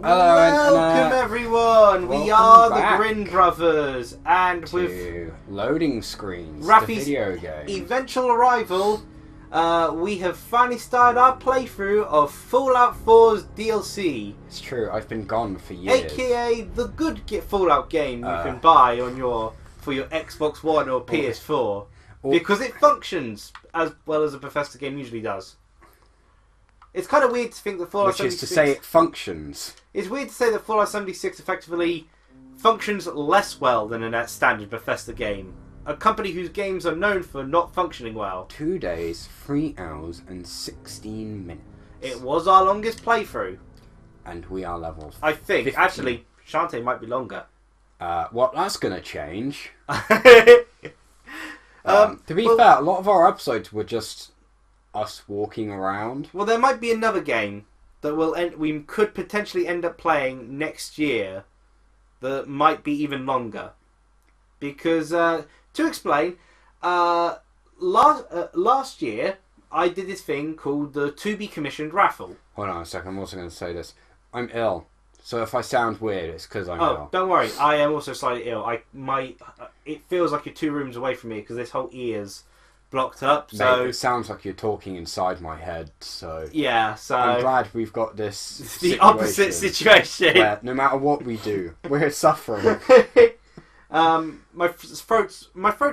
Hello, Welcome everyone! We are the Grin Brothers, and to with loading screens, Rafi's the video game. eventual arrival, we have finally started our playthrough of Fallout 4's DLC. It's true, I've been gone for years. AKA the good Fallout game you can buy on for your Xbox One or PS4. Because it functions as well as a Bethesda game usually does. It's kind of weird to think that Fallout 76... Which is to say it functions. It's weird to say that Fallout 76 effectively functions less well than a standard Bethesda game. A company whose games are known for not functioning well. 2 days, 3 hours and 16 minutes. It was our longest playthrough. And we are level I think. 15. Actually, Shantae might be longer. Well, that's going to change. To be fair, a lot of our episodes were just us walking around. Well, there might be another game that we could potentially end up playing next year that might be even longer. Because, to explain, last year I did this thing called the To Be Commissioned Raffle. Hold on a second, I'm also going to say this. I'm ill, so if I sound weird, it's because I'm ill. Don't worry, I am also slightly ill. It feels like you're 2 rooms away from me because this whole ear's blocked up. So mate, it sounds like you're talking inside my head. So yeah, so I'm glad we've got this. The opposite situation. Where no matter what we do, we're suffering. My throat's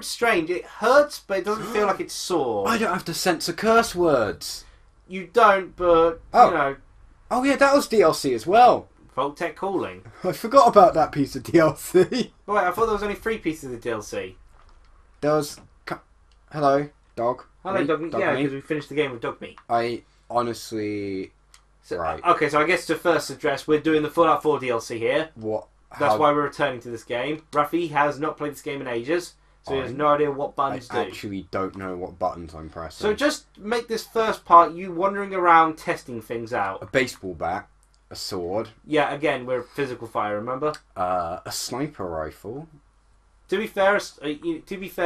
strange. It hurts, but it doesn't feel like it's sore. I don't have to censor curse words. You don't, but you know. Oh yeah, that was DLC as well. Vault-Tec Calling. I forgot about that piece of DLC. Wait, I thought there was only 3 pieces of DLC. There was. Hello, dog. Hello, dog meat. Yeah, because we finished the game with dog meat. I honestly. Right. Okay, so I guess to first address, we're doing the Fallout 4 DLC here. What? That's why we're returning to this game. Rafi has not played this game in ages, so he has no idea what buttons do. I actually don't know what buttons I'm pressing. So just make this first part you wandering around testing things out. A baseball bat, a sword. Yeah, again, we're physical fire, remember? A sniper rifle. To be fair,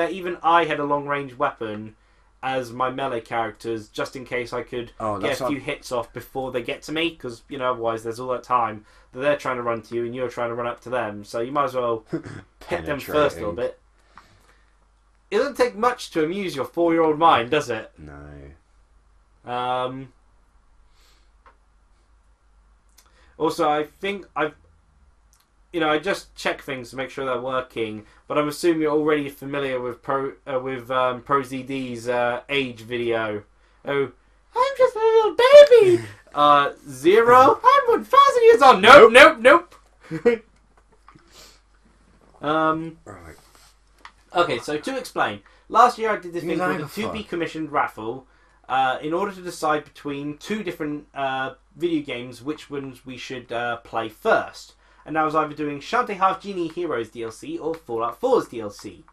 even I had a long-range weapon as my melee characters, just in case I could get a few hits off before they get to me, because, you know, otherwise there's all that time that they're trying to run to you and you're trying to run up to them, so you might as well hit them first a little bit. It doesn't take much to amuse your 4-year-old mind, does it? No. Also, I think I just check things to make sure they're working, but I'm assuming you're already familiar with ProZD's age video. Oh, I'm just a little baby. 0. I'm 1,000 years old. Nope. Right. Okay, so to explain, last year I did this thing called the To Be Commissioned Raffle, in order to decide between 2 different video games which ones we should play first. And I was either doing Shantae Half Genie Heroes DLC or Fallout 4's DLC.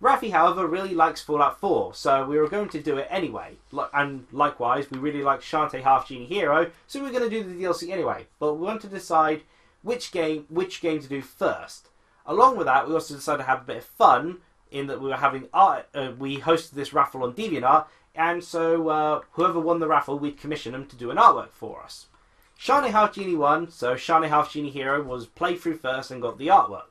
Rafi, however, really likes Fallout 4, so we were going to do it anyway. And likewise, we really like Shantae Half Genie Hero, so we were going to do the DLC anyway. But we wanted to decide which game to do first. Along with that, we also decided to have a bit of fun in that we were having art. We hosted this raffle on DeviantArt, and so whoever won the raffle, we'd commission them to do an artwork for us. Shantae Half Genie won, so Shantae Half Genie Hero was played through first and got the artwork.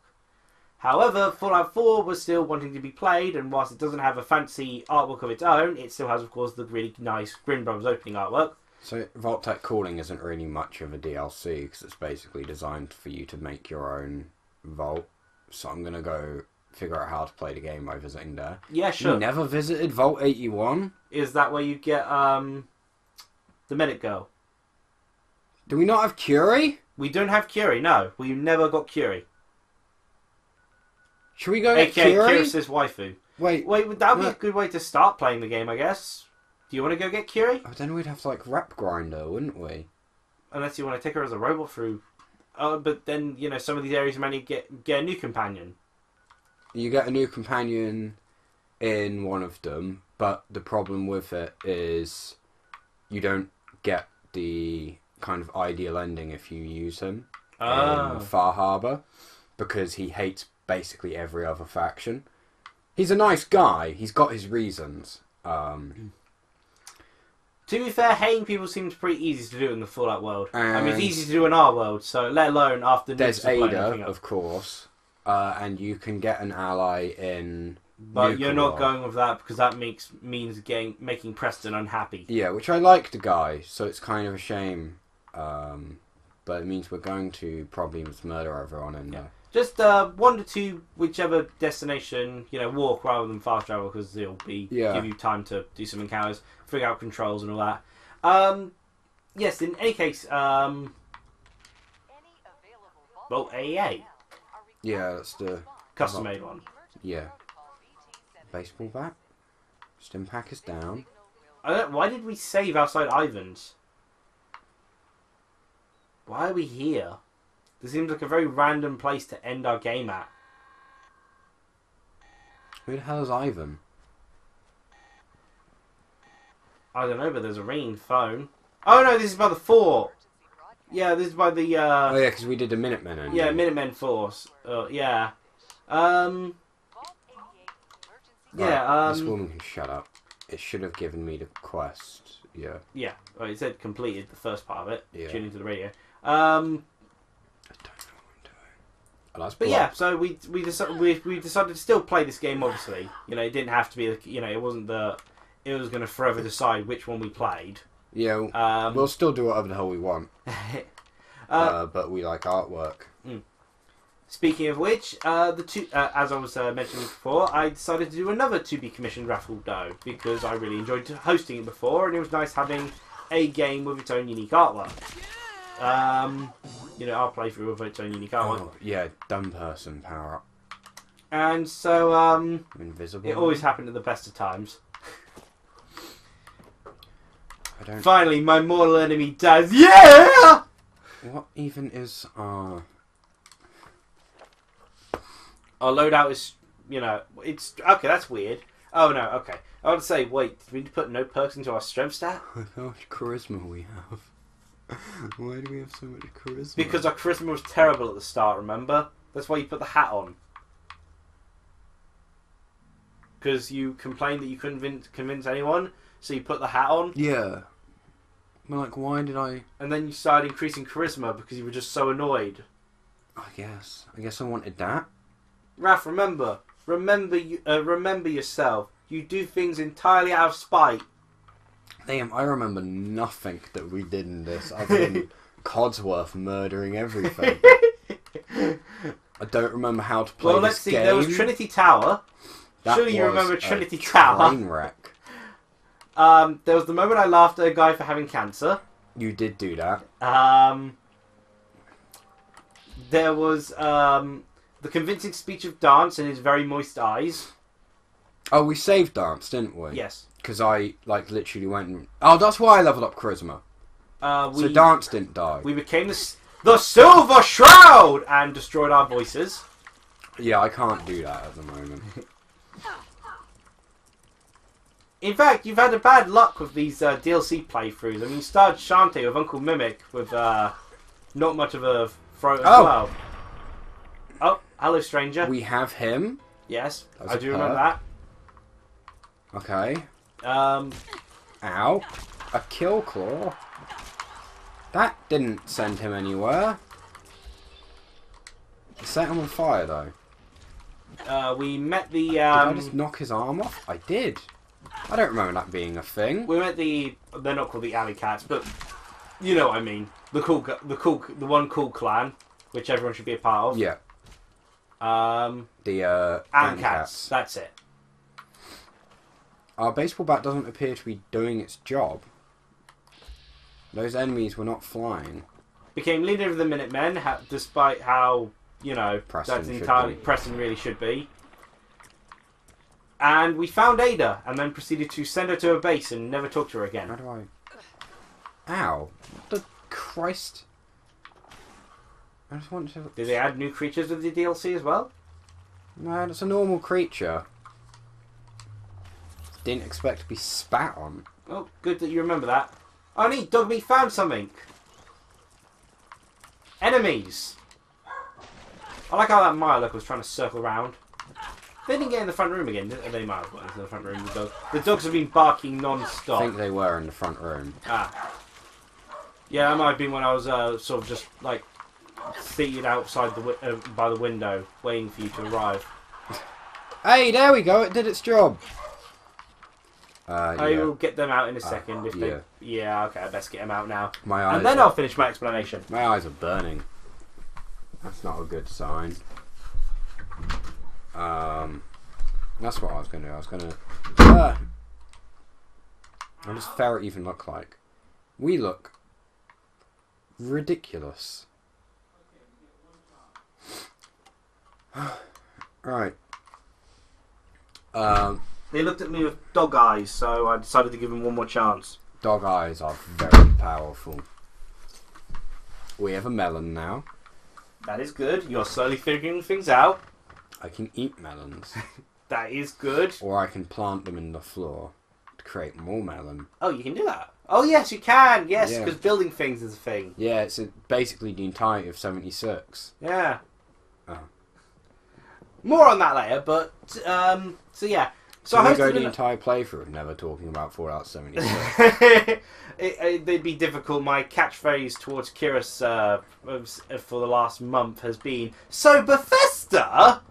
However, Fallout 4 was still wanting to be played, and whilst it doesn't have a fancy artwork of its own, it still has, of course, the really nice Grin Brothers opening artwork. So Vault-Tec Calling isn't really much of a DLC, because it's basically designed for you to make your own vault. So I'm going to go figure out how to play the game by visiting there. Yeah, sure. You never visited Vault 81? Is that where you get the Medic Girl? Do we not have Curie? We don't have Curie, no. We never got Curie. Should we go get Curie? Kyrus' waifu. Wait, that would be a good way to start playing the game, I guess. Do you want to go get Curie? Oh, then we'd have to, rep grind her, wouldn't we? Unless you want to take her as a robot through... but then, you know, some of these areas might need to get a new companion. You get a new companion in one of them, but the problem with it is you don't get the kind of ideal ending if you use him in Far Harbor, because he hates basically every other faction. He's a nice guy. He's got his reasons. To be fair, haying people seems pretty easy to do in the Fallout world. And I mean, it's easy to do in our world, so let alone after there's nukes have blown Ada, everything up. of course, and you can get an ally in. But you're not Nuka-War. going with that because that means making Preston unhappy. Yeah, which I like the guy, so it's kind of a shame. But it means we're going to probably just murder everyone in there. Just wander to whichever destination, walk rather than fast travel because it'll give you time to do some encounters, figure out controls and all that. Yes, in any case, well, AEA. Yeah, that's the Custom made one. Yeah. Baseball bat. Stim pack is down. Why did we save outside Ivan's? Why are we here? This seems like a very random place to end our game at. Who the hell is Ivan? I don't know, but there's a ringing phone. Oh no, this is by the fort. Yeah, this is by the. Oh yeah, because we did the Minutemen ending. Yeah, Minutemen Force. Yeah. This woman can shut up. It should have given me the quest. Yeah. Yeah. Well, it said completed the first part of it. Yeah. Tuning to the radio. I don't know what I'm doing. But yeah, so we decided to still play this game. Obviously, it didn't have to be. It wasn't it was going to forever decide which one we played. Yeah. We'll still do whatever the hell we want. But we like artwork. Speaking of which, as I was mentioning before, I decided to do another to-be-commissioned raffle though because I really enjoyed hosting it before, and it was nice having a game with its own unique artwork. Our playthrough with its own unique artwork. Oh, yeah, dumb person power up. And so, Invisible. it always happened at the best of times. I don't. Finally, my mortal enemy dies. Yeah. What even is our loadout is, it's okay. That's weird. Oh no, okay. I want to say, wait, did we put no perks into our strength stat? How much charisma we have? Why do we have so much charisma? Because our charisma was terrible at the start. Remember? That's why you put the hat on. Because you complained that you couldn't convince anyone, so you put the hat on. Yeah. Well, why did I? And then you started increasing charisma because you were just so annoyed. I guess I wanted that. Raph, remember yourself. You do things entirely out of spite. Damn, I remember nothing that we did in this other than Codsworth murdering everything. I don't remember how to play well, this let's see. game. There was Trinity Tower. Surely you remember Trinity Tower. Train wreck. There was the moment I laughed at a guy for having cancer. You did do that. There was the convincing speech of Dance and his very moist eyes. Oh, we saved Dance, didn't we? Yes. Because I literally went and... Oh, that's why I leveled up charisma. So Dance didn't die. We became the Silver Shroud and destroyed our voices. Yeah, I can't do that at the moment. In fact, you've had a bad luck with these DLC playthroughs. I mean, you started Shantae with Uncle Mimic with not much of a throat as well. Oh, hello, stranger. We have him. Yes, I do remember that. Okay. Ow. A kill claw. That didn't send him anywhere. It set him on fire, though. We met the... Did I just knock his arm off? I did. I don't remember that being a thing. We met the... They're not called the Alley Cats, but you know what I mean. The one cool clan, which everyone should be a part of. Yeah. The Ant Cats. That's it. Our baseball bat doesn't appear to be doing its job. Those enemies were not flying. Became leader of the Minutemen, despite how, Preston Preston really should be. And we found Ada, and then proceeded to send her to a base and never talk to her again. How do I... Ow. What the Christ? I just want to... Did they add new creatures with the DLC as well? No, it's a normal creature. Didn't expect to be spat on. Oh, good that you remember that. Oh, neat. Dogmeat found something. Enemies. I like how that Mirelurk was trying to circle around. They didn't get in the front room again, did they? They might have got into the front room. The dogs have been barking non-stop. I think they were in the front room. Ah. Yeah, that might have been when I was sort of just like seated outside by the window, waiting for you to arrive. Hey, there we go. It did its job. I will get them out in a second. If they... Yeah, okay, I best get them out now. My eyes and then I'll finish my explanation. My eyes are burning. That's not a good sign. That's what I was going to do. I was going to... What does ferret even look like? We look ridiculous. Right. They looked at me with dog eyes, so I decided to give them one more chance. Dog eyes are very powerful. We have a melon now. That is good. You're slowly figuring things out. I can eat melons. That is good. Or I can plant them in the floor to create more melon. Oh, you can do that. Oh, yes, you can. Yes, because building things is a thing. Yeah, it's basically the entirety of 76. Yeah. Oh. More on that later, but, so yeah. So I go the entire playthrough of never talking about Fallout 76. It'd be difficult. My catchphrase towards Kiris for the last month has been, So Bethesda?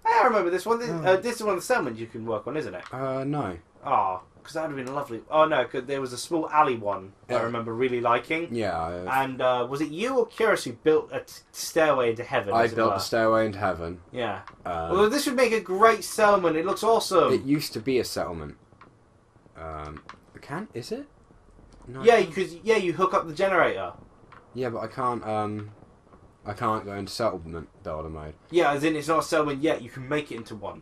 I remember this one. This is one of the settlements you can work on, isn't it? No. Oh, because that would have been lovely. Oh, no, because there was a small alley one I remember really liking. Yeah. And was it you or Kiris who built a stairway into heaven? I built a stairway into heaven. Yeah. Well, this would make a great settlement. It looks awesome. It used to be a settlement. Is it? No. Yeah, because you hook up the generator. Yeah, but I can't go into settlement builder mode. Yeah, as in it's not a settlement yet. You can make it into one.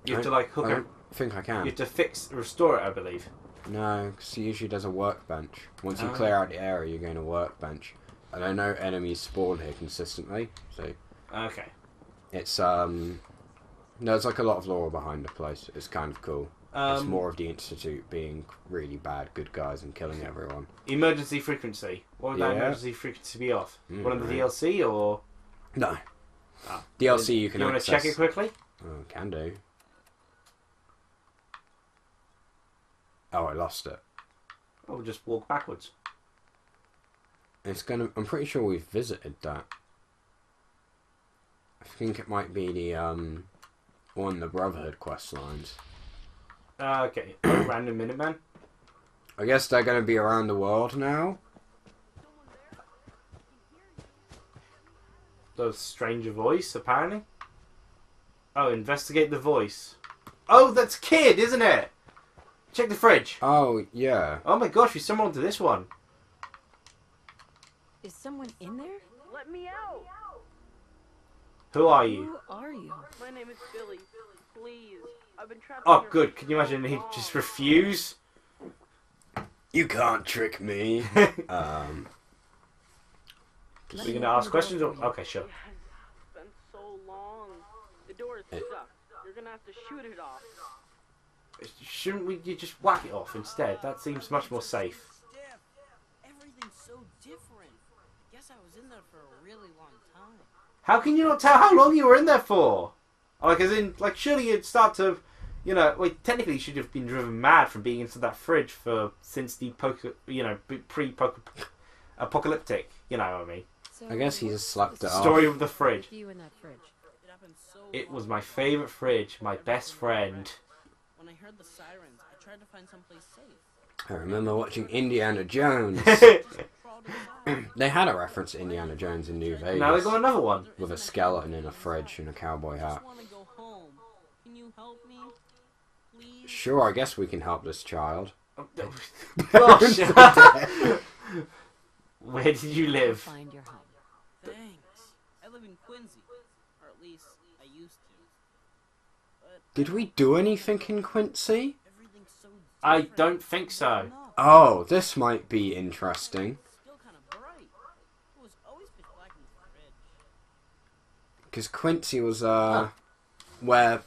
You have to like hook up. I don't think I can. You have to restore it, I believe. No, because usually there's a workbench. Once you clear out the area, you're going to workbench. And I know enemies spawn here consistently, so... Okay. It's, there's like a lot of lore behind the place. It's kind of cool. It's more of the Institute being really bad good guys and killing everyone. Emergency frequency. What would that emergency frequency be off? One of the DLC, or...? No. DLC you can access. You want to check it quickly? Oh, can do. Oh, I lost it. Or just walk backwards. I'm pretty sure we've visited that. I think it might be the one of the Brotherhood quest lines. Okay. Random Minuteman. I guess they're going to be around the world now. The stranger voice, apparently. Oh, investigate the voice. Oh, that's Kid, isn't it? Check the fridge. Oh, yeah. Oh my gosh, we stumbled onto this one. Is someone in there? Let me out! Who are you? Who are you? My name is Billy. Please. I've been trapped Oh, good. Can you imagine he'd just refuse? You can't trick me. We're going to ask questions? Or... Okay, sure. It's been so long. The door is stuck. You're going to have to shoot it off. Shouldn't we just whack it off instead? That seems much more safe. Everything's so different. I guess I was in there for a really long time. How can you not tell how long you were in there for? Like, as in, like, surely you'd start to, you know, well, technically you should have been driven mad from being into that fridge since the pre-apocalyptic, you know what I mean? So I guess he just slapped it off. Story of the fridge. You in that fridge. It happened so It was long my favourite fridge, my best friend. When I heard the sirens, I tried to find someplace safe. I remember watching Indiana Jones. Crawled inside. They had a reference to Indiana Jones in New Vegas. Now they've got another one. With a skeleton in a fridge and a cowboy I hat. just want to go home. Can you help me? Please? Sure, I guess we can help this child. Gosh. Where did you live? Find your home. Thanks. I live in Quincy. Or at least, I used to. But Did we do anything in Quincy? everything's so different. I don't think so. Oh, this might be interesting. It's still kind of bright. It was always pitch black in the fridge. Because Quincy was, where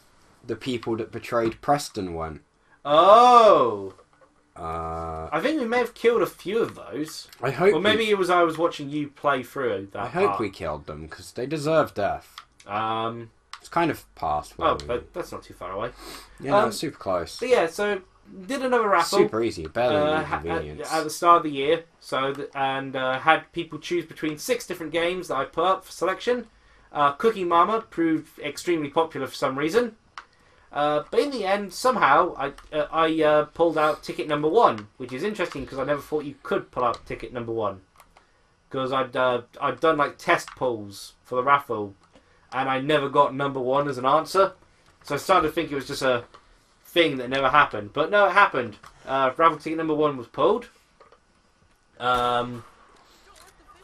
the people that betrayed Preston went. Oh! I I think we may have killed a few of those. hope Or maybe it was I was watching you play through that I hope part. we killed them, because they deserve death. Um, It's kind of past. Oh, but that's not too far away. Yeah, no, it's super close. But yeah, so did another raffle. Super easy, barely inconvenience. At the start of the year, had people choose between 6 different games that I put up for selection. Cookie Mama proved extremely popular for some reason. But in the end, somehow, I pulled out ticket number 1, which is interesting because I never thought you could pull out ticket number 1. Because I'd done like test pulls for the raffle, and I never got number 1 as an answer. So I started to think it was just a thing that never happened. But no, it happened. Raffle ticket number 1 was pulled. Out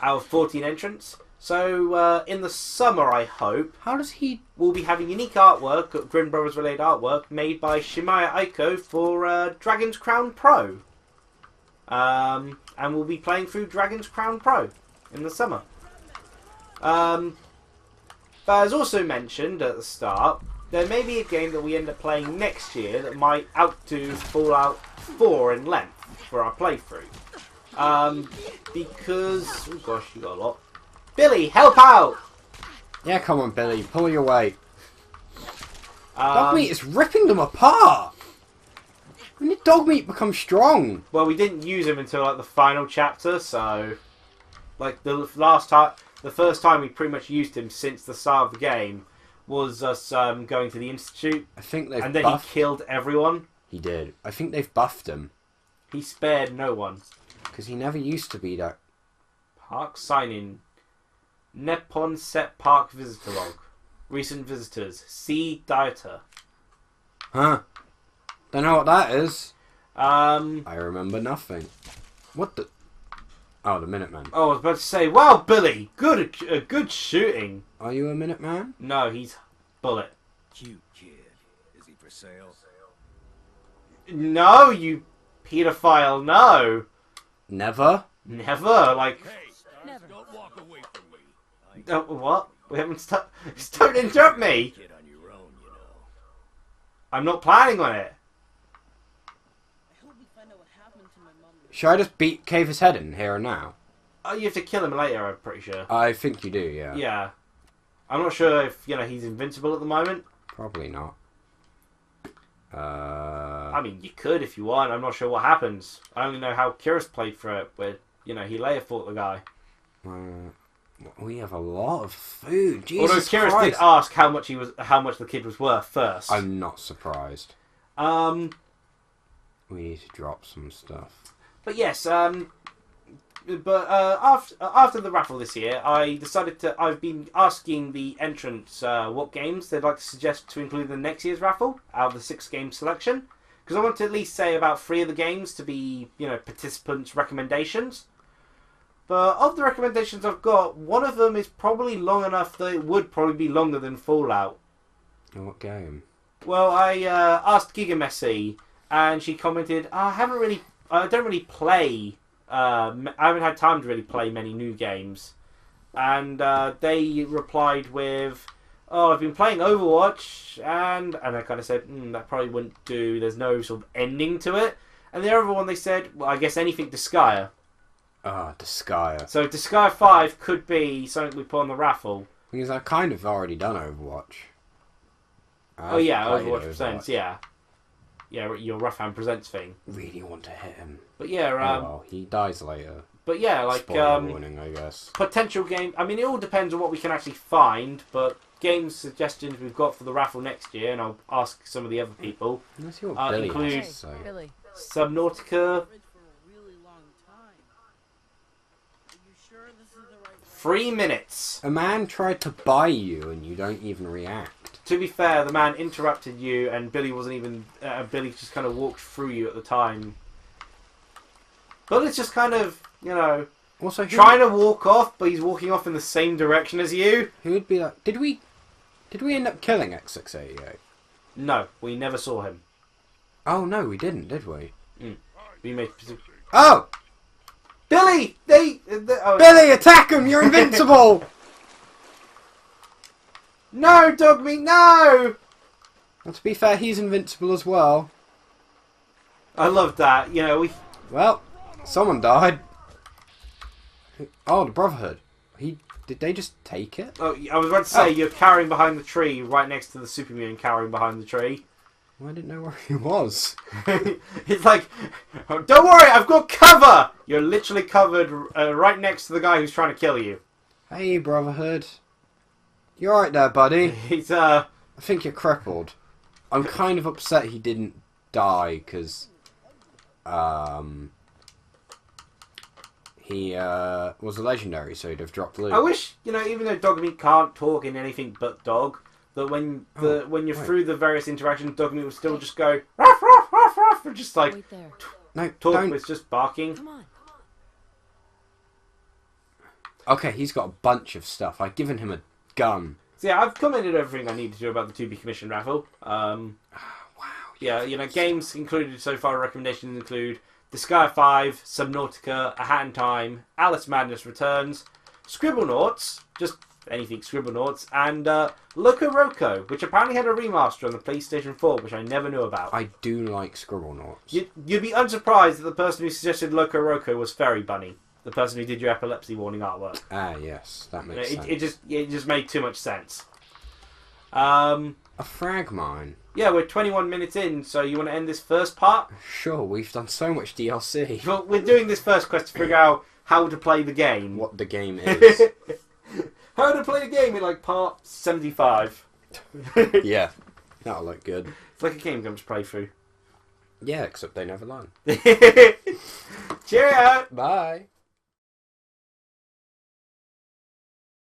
of 14 entrants. So in the summer, I hope, we'll be having unique artwork, Grin Brothers related artwork, made by Shimaya Aiko for Dragon's Crown Pro. And we'll be playing through Dragon's Crown Pro in the summer. But as also mentioned at the start, there may be a game that we end up playing next year that might outdo Fallout 4 in length for our playthrough. Because... oh gosh, you got a lot. Billy, help out! Yeah, come on, Billy, pull your weight. Dog meat is ripping them apart! When did dog meat become strong? Well, we didn't use him until like the final chapter, so like the first time we pretty much used him since the start of the game was us going to the institute. I think they've and then buffed... he killed everyone. He did. I think they've buffed him. He spared no one. Because he never used to be that. Park sign-in. Nippon Set Park Visitor Log. Recent visitors. C. Dieter. Huh. Don't know what that is. I remember nothing. What the... oh, the Minuteman. Oh, I was about to say, wow, Billy, good shooting. Are you a Minuteman? No, he's Bullet. Cute kid. Is he for sale? No, you pedophile, no. Never? Never, like... Hey, Never. don't walk away from me. What? We haven't started... Don't interrupt me! Kid on your own, you know. I'm not planning on it. I hope we find out what happened to my mom. Should I just beat Caver's head in here and now? Oh, you have to kill him later, I'm pretty sure. I think you do, yeah. Yeah. I'm not sure if, he's invincible at the moment. Probably not. I mean, you could if you want. I'm not sure what happens. I only know how Kyrus played for it, where, he later fought the guy. We have a lot of food. Jesus Although Kyrus Christ. did ask how much the kid was worth first. I'm not surprised. We need to drop some stuff. But yes, after the raffle this year, I've been asking the entrants what games they'd like to suggest to include in the next year's raffle out of the 6 game selection. Because I want to at least say about 3 of the games to be, participants' recommendations. But of the recommendations I've got, one of them is probably long enough that it would probably be longer than Fallout. What game? Well, I asked Giga Messi, and she commented, I don't really play. I haven't had time to really play many new games. And they replied with, oh, I've been playing Overwatch, and I kind of said, that probably wouldn't do. There's no sort of ending to it. And the other one they said, well, I guess anything Disgaea. Ah, Disgaea. So Disgaea 5 could be something we put on the raffle. Because I've kind of already done Overwatch. Oh yeah, Overwatch Presents, yeah. Yeah, your Raphaham Presents thing. Really want to hit him. But yeah, well, he dies later. But yeah, like Spoiler warning, I guess. Potential game. I mean, it all depends on what we can actually find. But game suggestions we've got for the raffle next year, and I'll ask some of the other people. Let's see what Billy include has to say. Billy. Subnautica. 3 minutes. A man tried to buy you, and you don't even react. To be fair, the man interrupted you, and Billy wasn't even. Billy just kind of walked through you at the time. But it's just kind of, Also, trying to walk off, but he's walking off in the same direction as you. Who would be like? Did we end up killing X688? No, we never saw him. Oh no, we didn't, did we? We made. Oh, Billy! Billy, attack him! You're invincible! No, dog meat, no! Well, to be fair, he's invincible as well. I love that. Well, someone died. Oh, the Brotherhood. Did they just take it? Oh, I was about to say, you're carrying behind the tree, right next to the super mutant carrying behind the tree. Well, I didn't know where he was. It's like, oh, don't worry, I've got cover! You're literally covered right next to the guy who's trying to kill you. Hey, Brotherhood. You alright there, buddy? He's, I think you're crippled. I'm kind of upset he didn't die, because... he was a legendary, so he'd have dropped loot. I wish, even though Dogmeat can't talk in anything but dog, that when you're through the various interactions, Dogmeat would still just go ruff ruff ruff ruff, and just like Wait there. No, talk don't. with just barking. Come on. Okay, he's got a bunch of stuff. I've given him a gun. So yeah, I've commented everything I need to do about the to be commissioned raffle. Wow. Yeah, games included so far. Recommendations include Disgaea 5, Subnautica, A Hat in Time, Alice Madness Returns, Scribblenauts, just anything Scribblenauts, and Loco Roco, which apparently had a remaster on the PlayStation 4, which I never knew about. I do like Scribblenauts. You'd be unsurprised that the person who suggested Loco Roco was Fairy Bunny, the person who did your epilepsy warning artwork. Ah, yes, that makes sense. It just made too much sense. A frag mine. Yeah, we're 21 minutes in, so you want to end this first part? Sure, we've done so much DLC. Well, we're doing this first quest to figure out how to play the game. What the game is. How to play a game in like part 75. Yeah, that'll look good. It's like a Game Grumps playthrough. Yeah, except they never learn. Cheerio! Bye.